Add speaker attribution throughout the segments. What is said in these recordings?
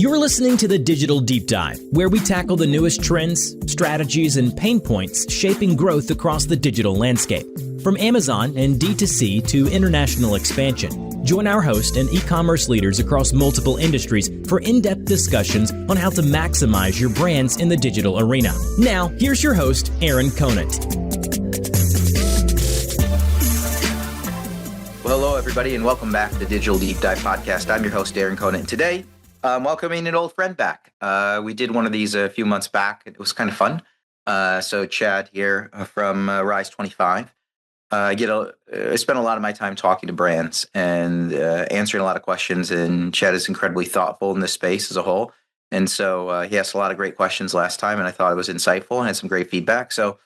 Speaker 1: You're listening to the Digital Deep Dive, where we tackle the newest trends, strategies, and pain points shaping growth across the digital landscape. From Amazon and D2C to international expansion, join our host and e-commerce leaders across multiple industries for in-depth discussions on how to maximize your brands in the digital arena. Now, here's your host, Aaron Conant.
Speaker 2: Well, hello, everybody, and welcome back to the Digital Deep Dive podcast. I'm your host, Aaron Conant. Today, welcoming an old friend back. We did one of these a few months back. It was kind of fun. So Chad here from Rise 25. I spend a lot of my time talking to brands and answering a lot of questions, and Chad is incredibly thoughtful in this space as a whole. And so he asked a lot of great questions last time, and I thought it was insightful and had some great feedback. So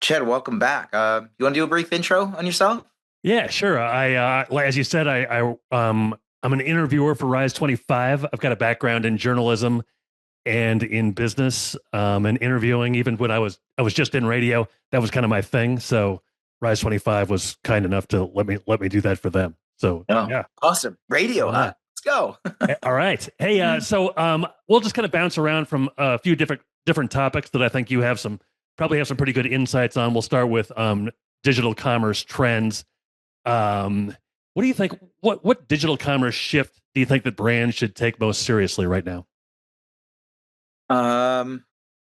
Speaker 2: Chad, welcome back. You want to do a brief intro on yourself?
Speaker 3: Yeah, sure. As you said, I'm an interviewer for Rise 25. I've got a background in journalism and in business, and interviewing. Even when I was just in radio, that was kind of my thing. So Rise 25 was kind enough to let me do that for them. So yeah,
Speaker 2: awesome. Radio, huh? Let's go.
Speaker 3: All right. Hey, so we'll just kind of bounce around from a few different topics that I think you probably have some pretty good insights on. We'll start with digital commerce trends. What do you think? What digital commerce shift do you think that brands should take most seriously right now?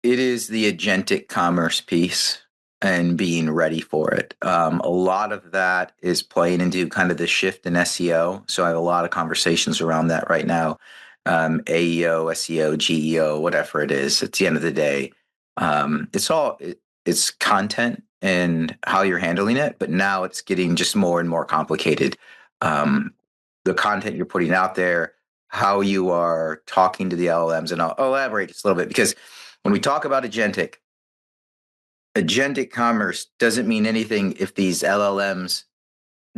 Speaker 2: It is the agentic commerce piece and being ready for it. A lot of that is playing into kind of the shift in SEO. So I have a lot of conversations around that right now. AEO, SEO, GEO, whatever it is. At the end of the day, it's content and how you're handling it, but now it's getting just more and more complicated. The content you're putting out there, how you are talking to the LLMs, and I'll elaborate just a little bit, because when we talk about agentic commerce doesn't mean anything if these LLMs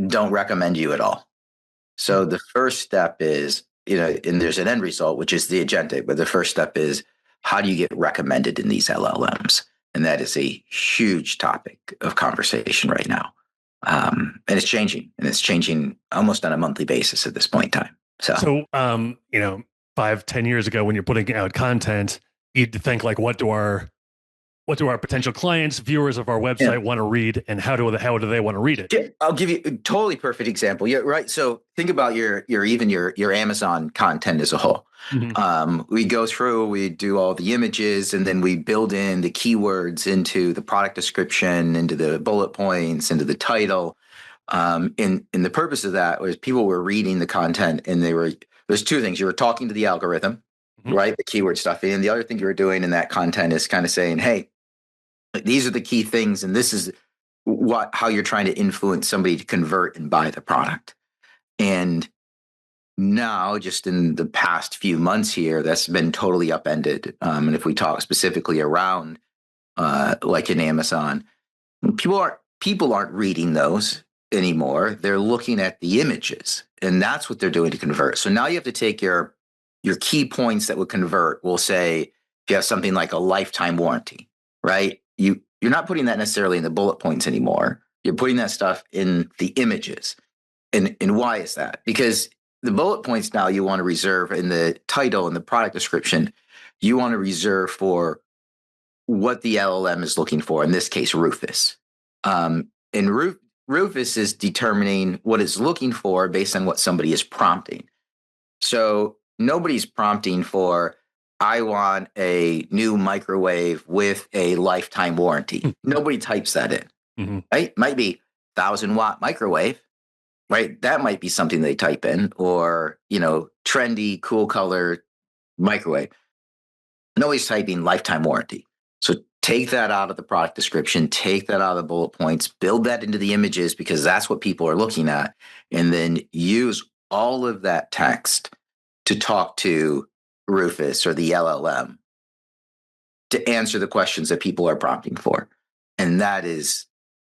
Speaker 2: don't recommend you at all. So the first step is, and there's an end result, which is the agentic, but the first step is, how do you get recommended in these LLMs? And that is a huge topic of conversation right now. And it's changing almost on a monthly basis at this point in time. So
Speaker 3: 5-10 years ago, when you're putting out content, you'd think like, what do our potential clients, viewers of our website want to read, and how do they want to read it?
Speaker 2: Yeah, I'll give you a totally perfect example. Yeah, right. So think about your Amazon content as a whole. Mm-hmm. We go through, we do all the images, and then we build in the keywords into the product description, into the bullet points, into the title. And the purpose of that was people were reading the content, and there's two things. You were talking to the algorithm, mm-hmm. right? The keyword stuff. And the other thing you were doing in that content is kind of saying, hey, these are the key things, and this is how you're trying to influence somebody to convert and buy the product. And now, just in the past few months here, that's been totally upended. And if we talk specifically around, like in Amazon, people aren't reading those anymore. They're looking at the images, and that's what they're doing to convert. So now you have to take your key points that would convert. We'll say if you have something like a lifetime warranty, right? You're not putting that necessarily in the bullet points anymore. You're putting that stuff in the images. And why is that? Because the bullet points now you want to reserve in the title and the product description, you want to reserve for what the LLM is looking for, in this case, Rufus. And Rufus is determining what it's looking for based on what somebody is prompting. So nobody's prompting for, I want a new microwave with a lifetime warranty. Nobody types that in, mm-hmm. right? Might be 1,000-watt microwave, right? That might be something they type in, or, trendy, cool color microwave. Nobody's typing lifetime warranty. So take that out of the product description, take that out of the bullet points, build that into the images, because that's what people are looking at. And then use all of that text to talk to Rufus or the LLM to answer the questions that people are prompting for. And that is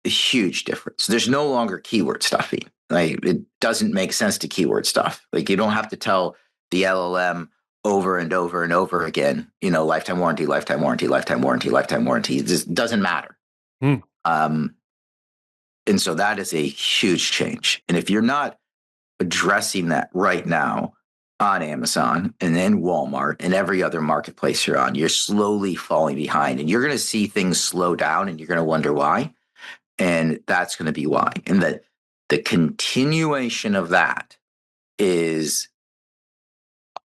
Speaker 2: a huge difference. There's no longer keyword stuffing. Like, it doesn't make sense to keyword stuff. Like, you don't have to tell the LLM over and over and over again, lifetime warranty, lifetime warranty, lifetime warranty, lifetime warranty. It just doesn't matter. And so that is a huge change. And if you're not addressing that right now, on Amazon and then Walmart and every other marketplace you're on, you're slowly falling behind, and you're going to see things slow down, and you're going to wonder why. And that's going to be why. And the continuation of that is,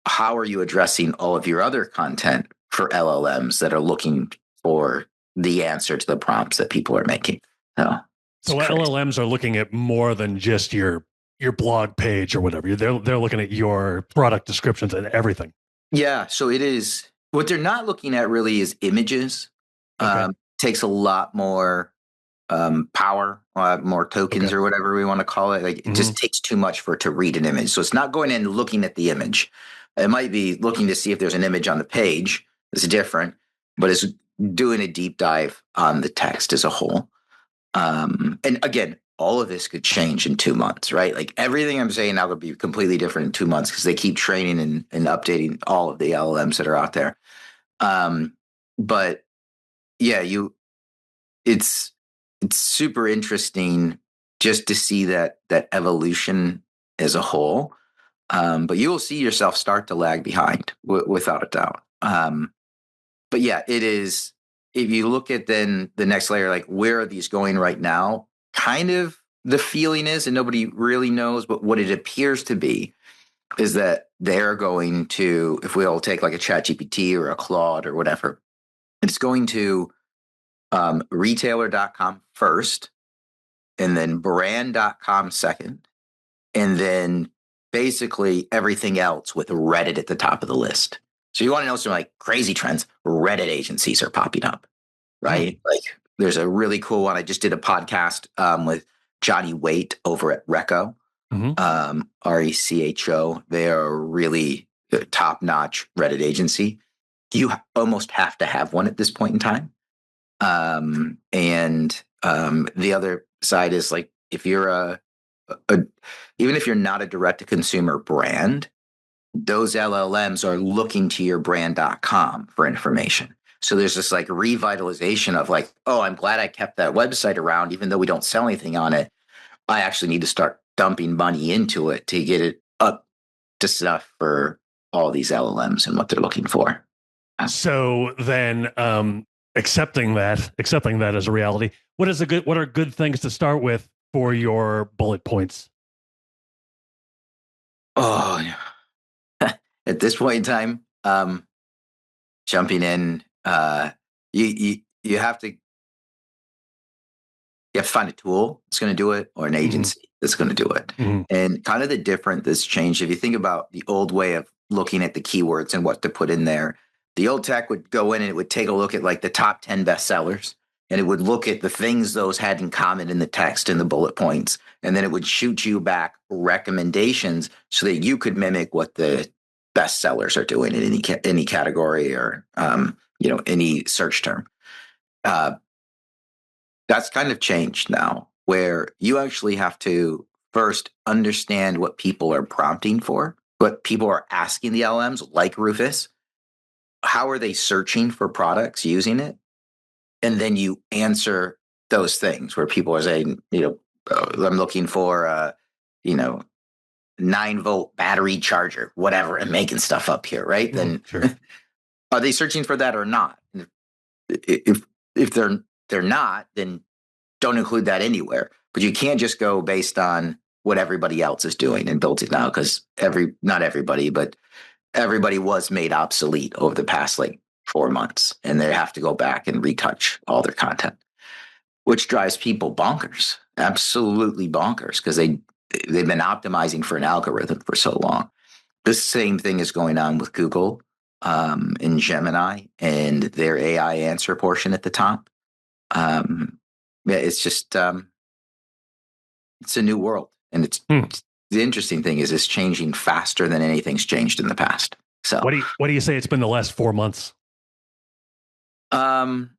Speaker 2: how are you addressing all of your other content for LLMs that are looking for the answer to the prompts that people are making?
Speaker 3: So LLMs are looking at more than just your blog page or whatever. They're looking at your product descriptions and everything.
Speaker 2: Yeah. So it is, what they're not looking at really is images.
Speaker 3: Okay.
Speaker 2: Takes a lot more power, more tokens or whatever we want to call it. Like, it just takes too much for it to read an image. So it's not going in and looking at the image. It might be looking to see if there's an image on the page. It's different, but it's doing a deep dive on the text as a whole. And again, all of this could change in 2 months, right? Like, everything I'm saying now could be completely different in 2 months because they keep training and updating all of the LLMs that are out there. But yeah, it's super interesting just to see that evolution as a whole. But you will see yourself start to lag behind without a doubt. But yeah, it is. If you look at then the next layer, like, where are these going right now? Kind of the feeling is, and nobody really knows, but what it appears to be is that they're going to, if we all take like a ChatGPT or a Claude or whatever, it's going to retailer.com first, and then brand.com second, and then basically everything else with Reddit at the top of the list. So you want to know some like crazy trends, Reddit agencies are popping up, right? Like, there's a really cool one. I just did a podcast with Johnny Waite over at Reco, Recho. They are a really top-notch Reddit agency. You almost have to have one at this point in time. And the other side is, like, if you're even if you're not a direct-to-consumer brand, those LLMs are looking to your brand.com for information. So there's this like revitalization of like, oh, I'm glad I kept that website around, even though we don't sell anything on it. I actually need to start dumping money into it to get it up to snuff for all these LLMs and what they're looking for.
Speaker 3: So then, accepting that as a reality, what are good things to start with for your bullet points?
Speaker 2: Oh, at this point in time, jumping in, you have to find a tool that's going to do it, or an agency that's going to do it. And kind of the difference that's changed, if you think about the old way of looking at the keywords and what to put in there, the old tech would go in and it would take a look at like the top 10 bestsellers, and it would look at the things those had in common in the text and the bullet points. And then it would shoot you back recommendations so that you could mimic what the bestsellers are doing in any category or, any search term. That's kind of changed now, where you actually have to first understand what people are prompting for, what people are asking the LMs, like Rufus. How are they searching for products using it? And then you answer those things where people are saying, I'm looking for, 9-volt battery charger, whatever, and making stuff up here, right? Then
Speaker 3: Sure.
Speaker 2: Are they searching for that or not? If they're not, then don't include that anywhere. But you can't just go based on what everybody else is doing and build it now, because not everybody, but everybody was made obsolete over the past like 4 months, and they have to go back and retouch all their content, which drives people bonkers, absolutely bonkers, because they've been optimizing for an algorithm for so long. The same thing is going on with Google and Gemini and their AI answer portion at the top. It's just it's a new world, and it's the interesting thing is it's changing faster than anything's changed in the past. So
Speaker 3: what do you say it's been the last 4 months?
Speaker 2: Because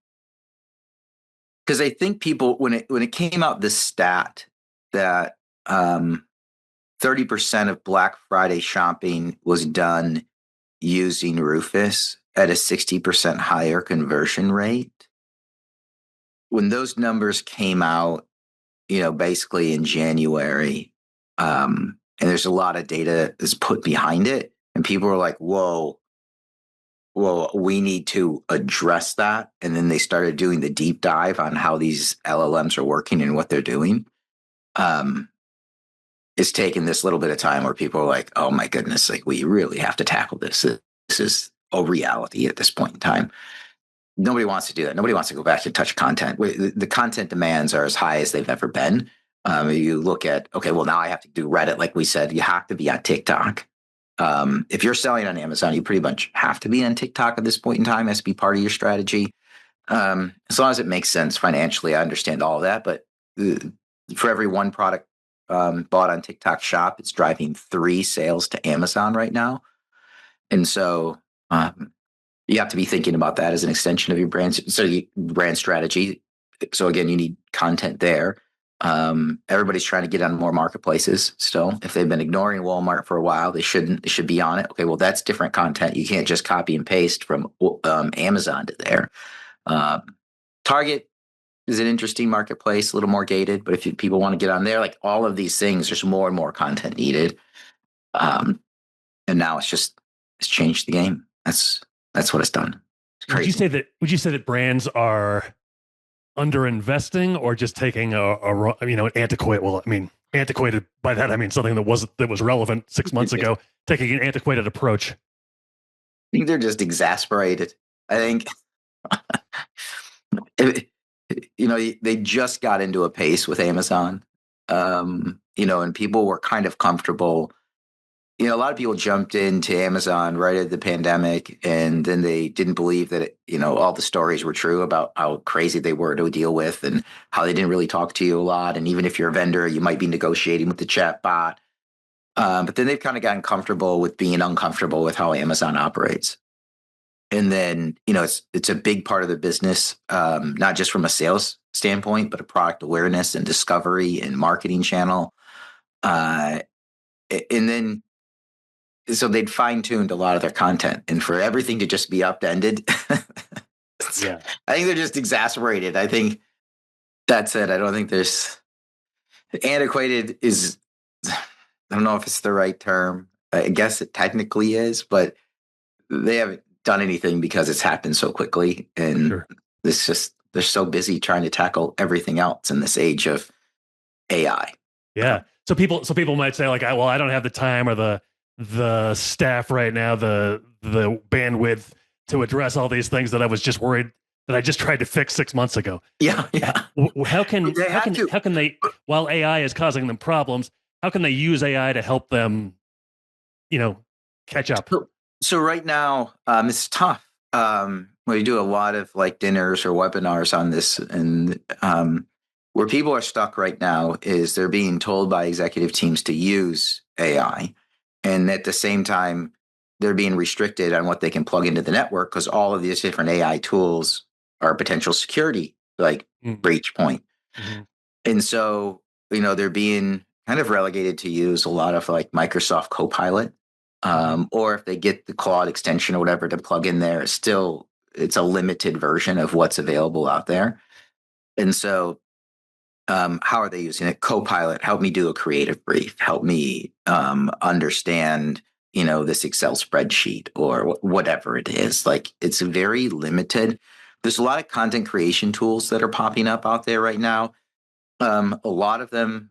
Speaker 2: I think people, when it came out, this stat that 30% of Black Friday shopping was done using Rufus at a 60% higher conversion rate. When those numbers came out, basically in January, and there's a lot of data that's put behind it, And people were like, whoa, well, we need to address that. And then they started doing the deep dive on how these LLMs are working and what they're doing. It's taken this little bit of time where people are like, oh my goodness, like we really have to tackle this. This is a reality at this point in time. Nobody wants to do that. Nobody wants to go back and touch content. The content demands are as high as they've ever been. You look at, okay, well, now I have to do Reddit. Like we said, you have to be on TikTok. If you're selling on Amazon, you pretty much have to be on TikTok at this point in time. It has to be part of your strategy. As long as it makes sense financially, I understand all of that. But for every one product bought on TikTok Shop, it's driving 3 sales to Amazon right now. And so you have to be thinking about that as an extension of your brand. So brand strategy. So again, you need content there. Everybody's trying to get on more marketplaces still. If they've been ignoring Walmart for a while, they shouldn't. They should be on it. Okay, well, that's different content. You can't just copy and paste from Amazon to there. Target is an interesting marketplace, a little more gated, but if people want to get on there, like all of these things, there's more and more content needed. And now it's changed the game. That's what it's done. It's crazy.
Speaker 3: Would you say that brands are under investing or just taking an antiquated? Well, I mean, antiquated by that I mean something that was relevant 6 months ago. Taking an antiquated approach.
Speaker 2: I think they're just exasperated. I think they just got into a pace with Amazon. And people were kind of comfortable. A lot of people jumped into Amazon right at the pandemic, and then they didn't believe that, all the stories were true about how crazy they were to deal with and how they didn't really talk to you a lot. And even if you're a vendor, you might be negotiating with the chat bot. But then they've kind of gotten comfortable with being uncomfortable with how Amazon operates. And then, it's a big part of the business, not just from a sales standpoint, but a product awareness and discovery and marketing channel. And then, so they'd fine-tuned a lot of their content, and for everything to just be upended,
Speaker 3: yeah,
Speaker 2: I think they're just exasperated. I think that's it. I don't think there's antiquated is, I don't know if it's the right term. I guess it technically is, but they haven't done anything because it's happened so quickly, and
Speaker 3: sure.
Speaker 2: It's just they're so busy trying to tackle everything else in this age of AI.
Speaker 3: Yeah. So people might say like, I don't have the time or the staff right now, the bandwidth to address all these things that I was just worried that I just tried to fix 6 months ago.
Speaker 2: Yeah.
Speaker 3: How can they, while AI is causing them problems, how can they use AI to help them, catch up?
Speaker 2: So right now, it's tough. We do a lot of like dinners or webinars on this, and where people are stuck right now is they're being told by executive teams to use AI. And at the same time, they're being restricted on what they can plug into the network because all of these different AI tools are a potential security breach point.
Speaker 3: Mm-hmm.
Speaker 2: And so, they're being kind of relegated to use a lot of like Microsoft Copilot, or if they get the Claude extension or whatever to plug in there, it's a limited version of what's available out there. And so, how are they using it? Copilot, help me do a creative brief. Help me understand, this Excel spreadsheet or whatever it is. Like it's very limited. There's a lot of content creation tools that are popping up out there right now. A lot of them,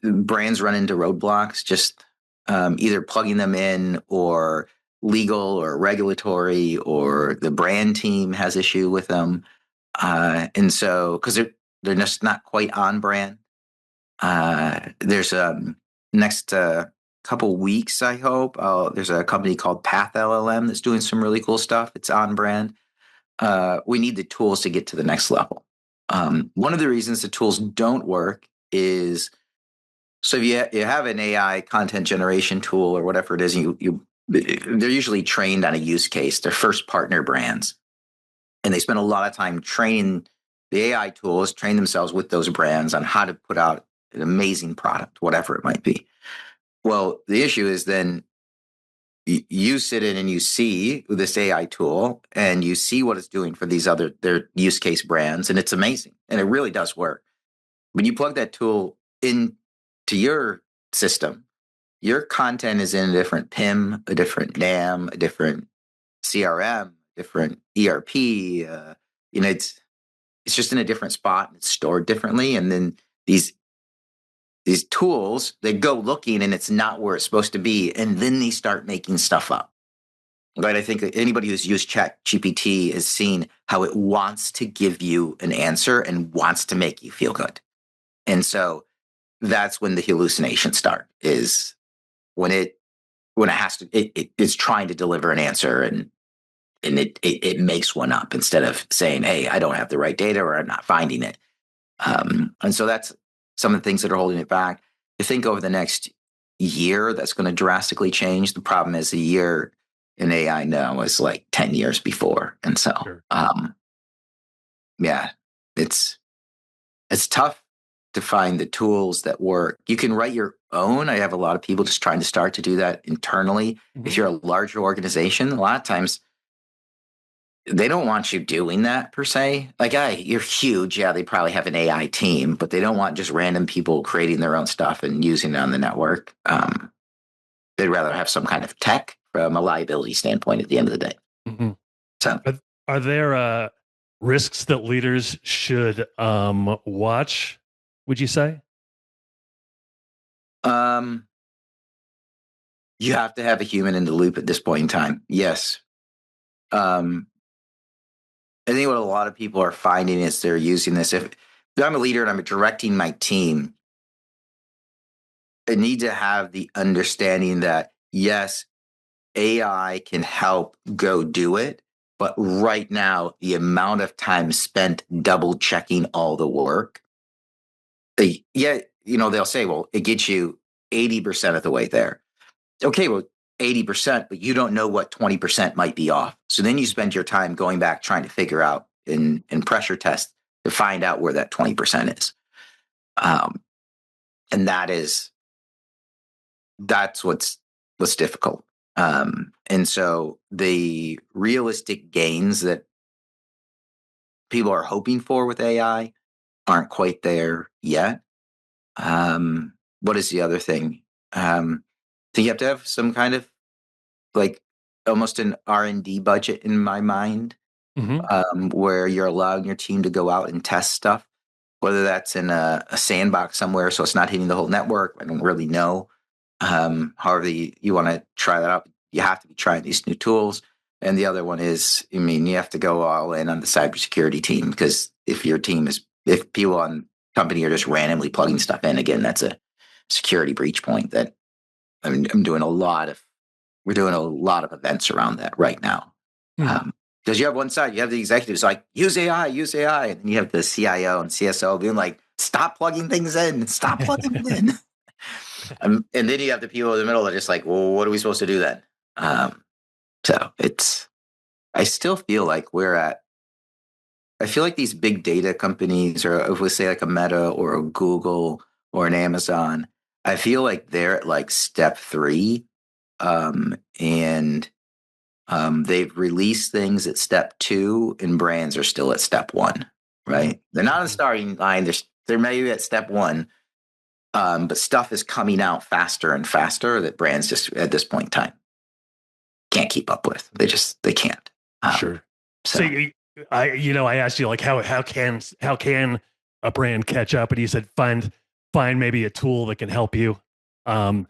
Speaker 2: brands run into roadblocks, just either plugging them in or legal or regulatory, or the brand team has issue with them. And so, because they're just not quite on brand. There's next couple weeks, I hope. There's a company called Path LLM that's doing some really cool stuff. It's on brand. We need the tools to get to the next level. One of the reasons the tools don't work is, so if you have an AI content generation tool or whatever it is, they're usually trained on a use case. They're first partner brands, and they spend a lot of time training the AI tools, train themselves with those brands on how to put out an amazing product, whatever it might be. Well, the issue is then you sit in and you see this AI tool and you see what it's doing for their use case brands, and it's amazing. And it really does work. When you plug that tool into your system, your content is in a different PIM, a different NAM, a different CRM, different ERP. It's just in a different spot and it's stored differently. And then these tools, they go looking and it's not where it's supposed to be, and then they start making stuff up. Right? I think anybody who's used ChatGPT has seen how it wants to give you an answer and wants to make you feel good. And so that's when the hallucinations start, is when it has to, it's trying to deliver an answer, and it makes one up instead of saying, hey, I don't have the right data or I'm not finding it. And so that's some of the things that are holding it back. I think over the next year, that's going to drastically change. The problem is a year in AI now is like 10 years before. And so,
Speaker 3: Sure.
Speaker 2: Yeah, it's tough to find the tools that work. You can write your own. I have a lot of people just trying to start to do that internally. If you're a larger organization, a lot of times they don't want you doing that per se. Like, you're huge. Yeah, they probably have an AI team, but they don't want just random people creating their own stuff and using it on the network. They'd rather have some kind of tech from a liability standpoint at the end of the day.
Speaker 3: Mm-hmm.
Speaker 2: So,
Speaker 3: are there risks that leaders should watch, would you say?
Speaker 2: You have to have a human in the loop at this point in time. Yes. I think what a lot of people are finding is they're using this. If I'm a leader and I'm directing my team, I need to have the understanding that, yes, AI can help go do it. But right now, the amount of time spent double checking all the work, they'll say, well, it gets you 80% of the way there. Okay, well, 80%, but you don't know what 20% might be off. So then you spend your time going back trying to figure out in pressure test to find out where that 20% is. And that's what's difficult. And so the realistic gains that people are hoping for with AI aren't quite there yet. What is the other thing? So you have to have some kind of, like, almost an R&D budget in my mind, where you're allowing your team to go out and test stuff, whether that's in a sandbox somewhere, so it's not hitting the whole network. I don't really know. However you want to try that out, you have to be trying these new tools. And the other one is, you have to go all in on the cybersecurity team, because if people on company are just randomly plugging stuff in, again, that's a security breach point that I'm doing we're doing a lot of events around that right now. Because you have one side, you have the executives like, use AI, and then you have the CIO and CSO being like, stop plugging things in, stop plugging them in. And then you have the people in the middle that are just like, well, what are we supposed to do then? So I still feel like I feel like these big data companies, or if we say like a Meta or a Google or an Amazon, I feel like they're at like step 3. And they've released things at step 2, and brands are still at step 1, right? They're not on the starting line. They're maybe at step 1, but stuff is coming out faster and faster that brands just at this point in time can't keep up with. They can't.
Speaker 3: Sure. So I asked you, like, how can a brand catch up? And you said find maybe a tool that can help you. Why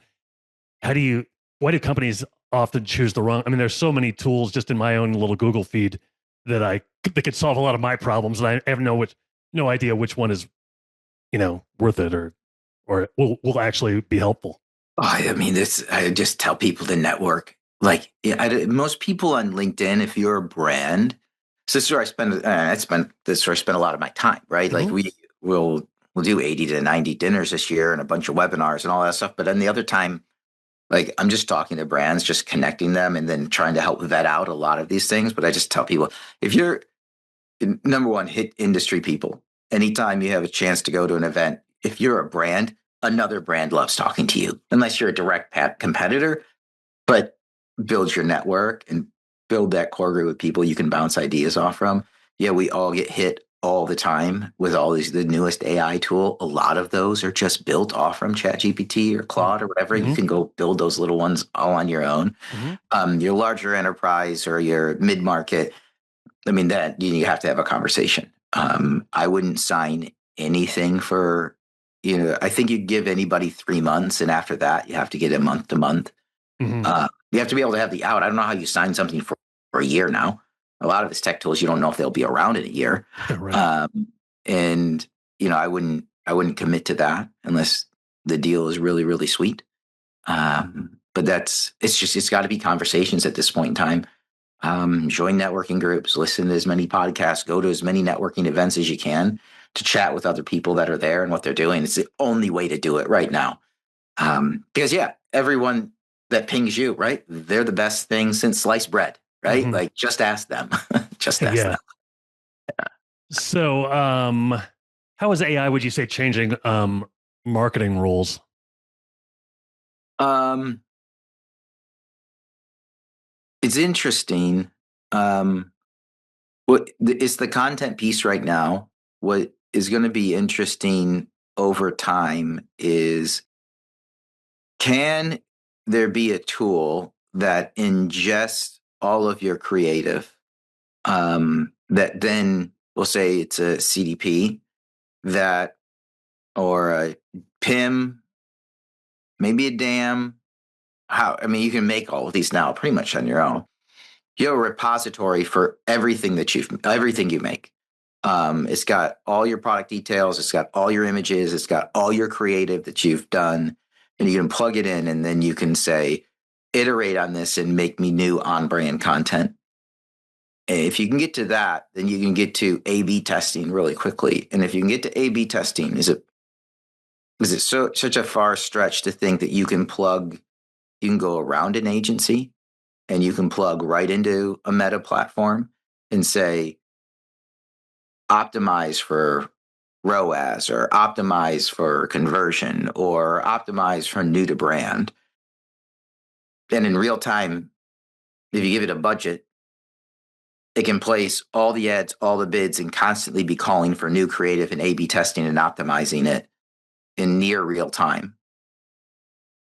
Speaker 3: do companies often choose the wrong? I mean, there's so many tools just in my own little Google feed that could solve a lot of my problems, and I have no idea which one is, worth it or will actually be helpful.
Speaker 2: Oh, I mean, I just tell people to network. Like, most people on LinkedIn, if you're a brand, so this is where I spend a lot of my time, right? Like, we'll do 80 to 90 dinners this year and a bunch of webinars and all that stuff. But then the other time, like, I'm just talking to brands, just connecting them, and then trying to help vet out a lot of these things. But I just tell people, if you're, number one, hit industry people. Anytime you have a chance to go to an event, if you're a brand, another brand loves talking to you, unless you're a direct competitor. But build your network and build that core group of people you can bounce ideas off from. Yeah, we all get hit all the time with all the newest AI tool. A lot of those are just built off from ChatGPT or Claude or whatever. You can go build those little ones all on your own. Your larger enterprise or your mid-market, I mean, that you have to have a conversation. I wouldn't sign anything for, I think you'd give anybody 3 months, and after that, you have to get it month to month. You have to be able to have the out. I don't know how you sign something for a year now. A lot of these tech tools, you don't know if they'll be around in a year.
Speaker 3: Right.
Speaker 2: And I wouldn't commit to that unless the deal is really, really sweet. But it's got to be conversations at this point in time. Join networking groups, listen to as many podcasts, go to as many networking events as you can to chat with other people that are there and what they're doing. It's the only way to do it right now. Because everyone that pings you, right? They're the best thing since sliced bread, right? Like, just ask them. Just ask them.
Speaker 3: So, how is AI, would you say, changing marketing rules?
Speaker 2: It's interesting. It's the content piece right now. What is going to be interesting over time is, can there be a tool that ingests all of your creative, that then we'll say it's a CDP or a PIM, maybe a DAM. You can make all of these now pretty much on your own. You have a repository for everything you make. It's got all your product details. It's got all your images. It's got all your creative that you've done, and you can plug it in, and then you can say, iterate on this and make me new on-brand content. And if you can get to that, then you can get to A/B testing really quickly. And if you can get to A/B testing, is it such a far stretch to think that you can go around an agency and you can plug right into a Meta platform and say, optimize for ROAS or optimize for conversion or optimize for new to brand. And in real time, if you give it a budget, it can place all the ads, all the bids, and constantly be calling for new creative and A/B testing and optimizing it in near real time.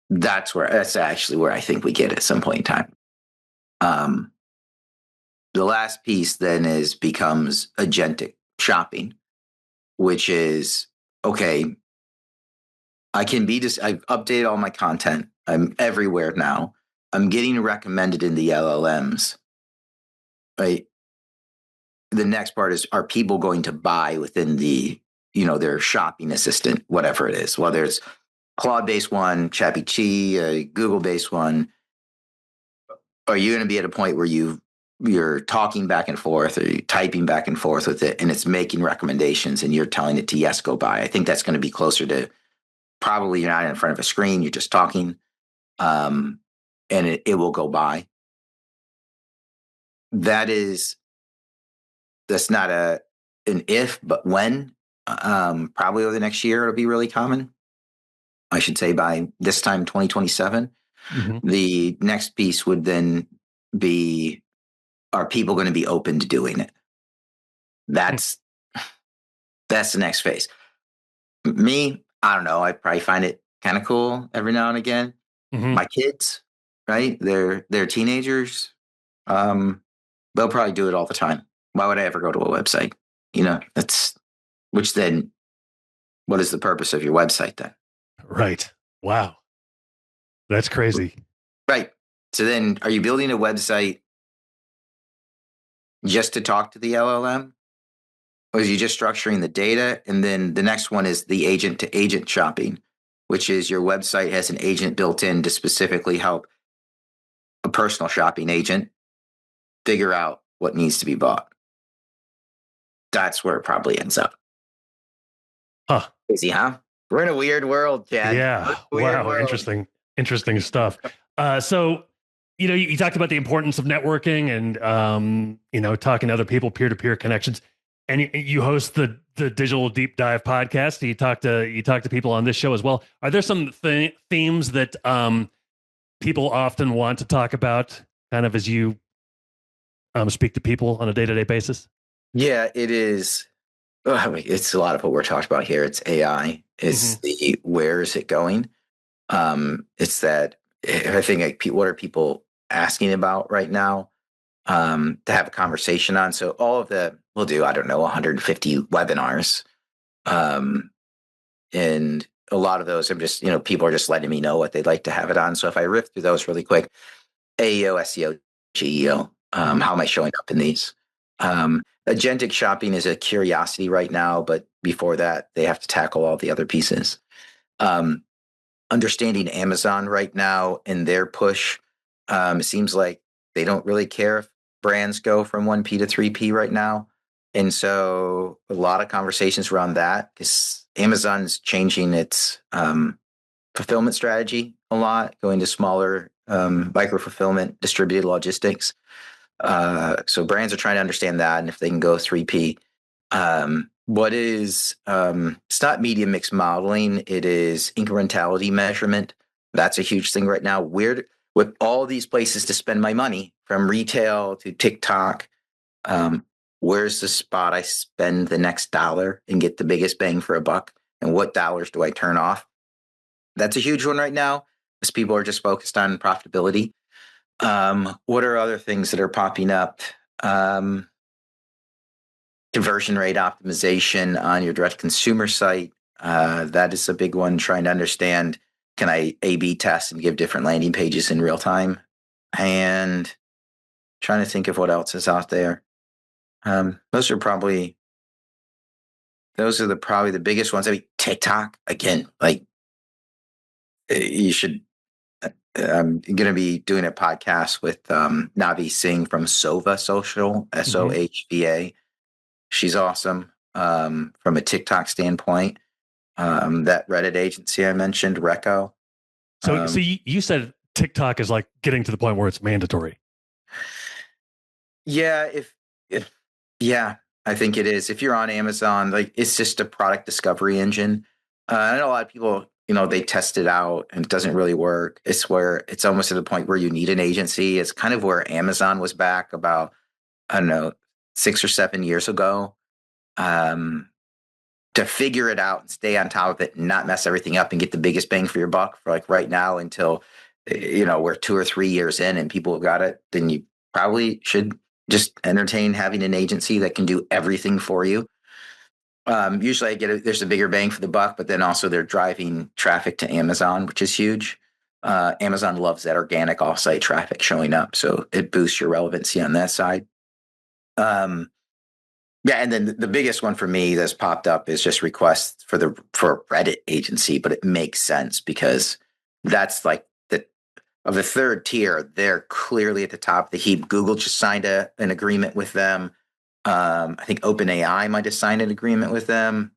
Speaker 2: That's actually where I think we get at some point in time. The last piece then becomes agentic shopping, which is, okay, I've updated all my content. I'm everywhere now. I'm getting recommended in the LLMs, right? The next part is, are people going to buy within their shopping assistant, whatever it is, whether it's Claude-based one, ChatGPT, a Google-based one? Are you going to be at a point where you're talking back and forth, or you're typing back and forth with it, and it's making recommendations, and you're telling it to, yes, go buy? I think that's going to be closer to, probably you're not in front of a screen, you're just talking, and it will go buy. That's not an if, but when. Probably over the next year, it'll be really common. I should say by this time, 2027. The next piece would then be, are people going to be open to doing it? That's the next phase. Me, I don't know. I probably find it kind of cool every now and again. My kids, right? They're teenagers. They'll probably do it all the time. Why would I ever go to a website? Which then, what is the purpose of your website then?
Speaker 3: Right. Wow. That's crazy.
Speaker 2: Right. So then, are you building a website just to talk to the LLM? Or is you just structuring the data? And then the next one is the agent to agent shopping, which is your website has an agent built in to specifically help a personal shopping agent figure out what needs to be bought. That's where it probably ends up.
Speaker 3: Huh.
Speaker 2: Crazy, huh? We're in a weird world, Chad.
Speaker 3: Yeah. Wow. World. Interesting stuff. So, you talked about the importance of networking and, talking to other people, peer-to-peer connections, and you host the Digital Deep Dive podcast. You talk to people on this show as well. Are there some themes that people often want to talk about, kind of as you speak to people on a day-to-day basis?
Speaker 2: Yeah, it is. I mean, it's a lot of what we're talking about here. It's AI. It's the where is it going? It's that I think like, what are people asking about right now to have a conversation on? So all of we'll do, I don't know, 150 webinars. Um, and a lot of those, I'm just, people are just letting me know what they'd like to have it on. So if I riff through those really quick, AEO, SEO, GEO, how am I showing up in these? Agentic shopping is a curiosity right now, but before that, they have to tackle all the other pieces. Um, Understanding Amazon right now and their push, it seems like they don't really care if brands go from 1P to 3P right now. And so a lot of conversations around that because Amazon's changing its fulfillment strategy a lot, going to smaller micro fulfillment, distributed logistics. So brands are trying to understand that, and if they can go 3P. What is it's not media mix modeling, it is incrementality measurement. That's a huge thing right now. Where with all these places to spend my money, from retail to TikTok, where's the spot I spend the next dollar and get the biggest bang for a buck? And what dollars do I turn off? That's a huge one right now, as people are just focused on profitability. What are other things that are popping up? Conversion rate optimization on your direct consumer site. That is a big one, trying to understand, can I A/B test and give different landing pages in real time? And trying to think of what else is out there. Those are probably probably the biggest ones. I mean, TikTok, again, like you should. I'm going to be doing a podcast with Navi Singh from Sova Social, SOHVA. She's awesome from a TikTok standpoint. That Reddit agency I mentioned, Reco.
Speaker 3: So you said TikTok is like getting to the point where it's mandatory.
Speaker 2: Yeah, if yeah, I think it is. If you're on Amazon, like it's just a product discovery engine. I know a lot of people, they test it out and it doesn't really work. It's where it's almost to the point where you need an agency. It's kind of where Amazon was back about, I don't know, 6 or 7 years ago. To figure it out and stay on top of it and not mess everything up and get the biggest bang for your buck for like right now until, we're 2 or 3 years in and people have got it, then you probably should just entertain having an agency that can do everything for you. Usually there's a bigger bang for the buck, but then also they're driving traffic to Amazon, which is huge. Amazon loves that organic offsite traffic showing up. So it boosts your relevancy on that side. Yeah, and then the biggest one for me that's popped up is just requests for a Reddit agency, but it makes sense because that's like of the third tier, they're clearly at the top of the heap. Google just signed an agreement with them. I think OpenAI might have signed an agreement with them.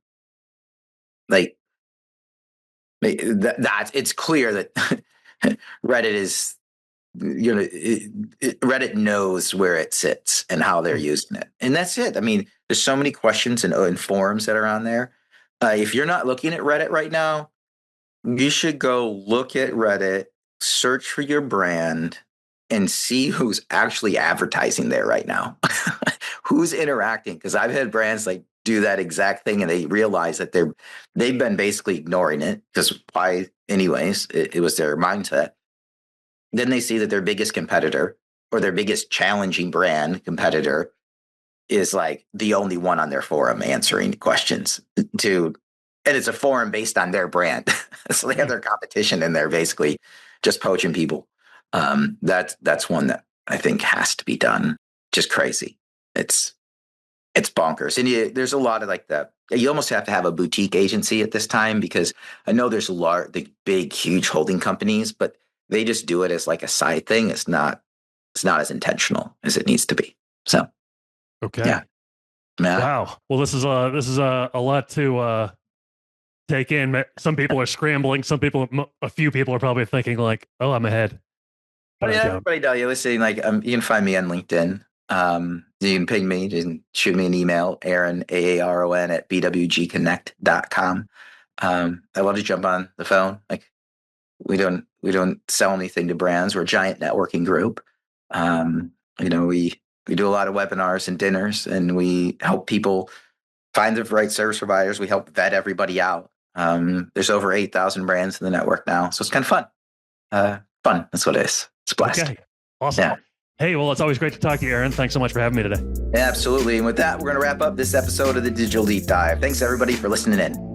Speaker 2: Like it's clear that Reddit is, Reddit knows where it sits and how they're using it. And that's it. I mean, there's so many questions and forums that are on there. If you're not looking at Reddit right now, you should go look at Reddit, search for your brand, and see who's actually advertising there right now. Who's interacting? Because I've had brands like do that exact thing and they realize that they've been basically ignoring it because why anyways, it was their mindset. Then they see that their biggest competitor or their biggest challenging brand competitor is like the only one on their forum answering questions and it's a forum based on their brand. So they have their competition and they're basically just poaching people. That's one that I think has to be done. Just crazy. It's bonkers. And there's a lot of like that. You almost have to have a boutique agency at this time because I know there's the big, huge holding companies, but they just do it as like a side thing. It's not as intentional as it needs to be. So,
Speaker 3: okay.
Speaker 2: Yeah.
Speaker 3: Wow. Well, this is a lot to take in. Some people are scrambling. A few people are probably thinking like, "Oh, I'm ahead."
Speaker 2: But yeah, everybody does. You're listening. Like, you can find me on LinkedIn. You can ping me. You can shoot me an email, Aaron, AARON at bwgconnect.com. I love to jump on the phone. Like, we don't sell anything to brands. We're a giant networking group. We do a lot of webinars and dinners, and we help people find the right service providers. We help vet everybody out. There's over 8,000 brands in the network now. So it's kind of fun. Fun. That's what it is. It's a blast.
Speaker 3: Okay. Awesome. Yeah. Hey, well, it's always great to talk to you, Aaron. Thanks so much for having me today.
Speaker 2: Absolutely. And with that, we're going to wrap up this episode of the Digital Deep Dive. Thanks, everybody, for listening in.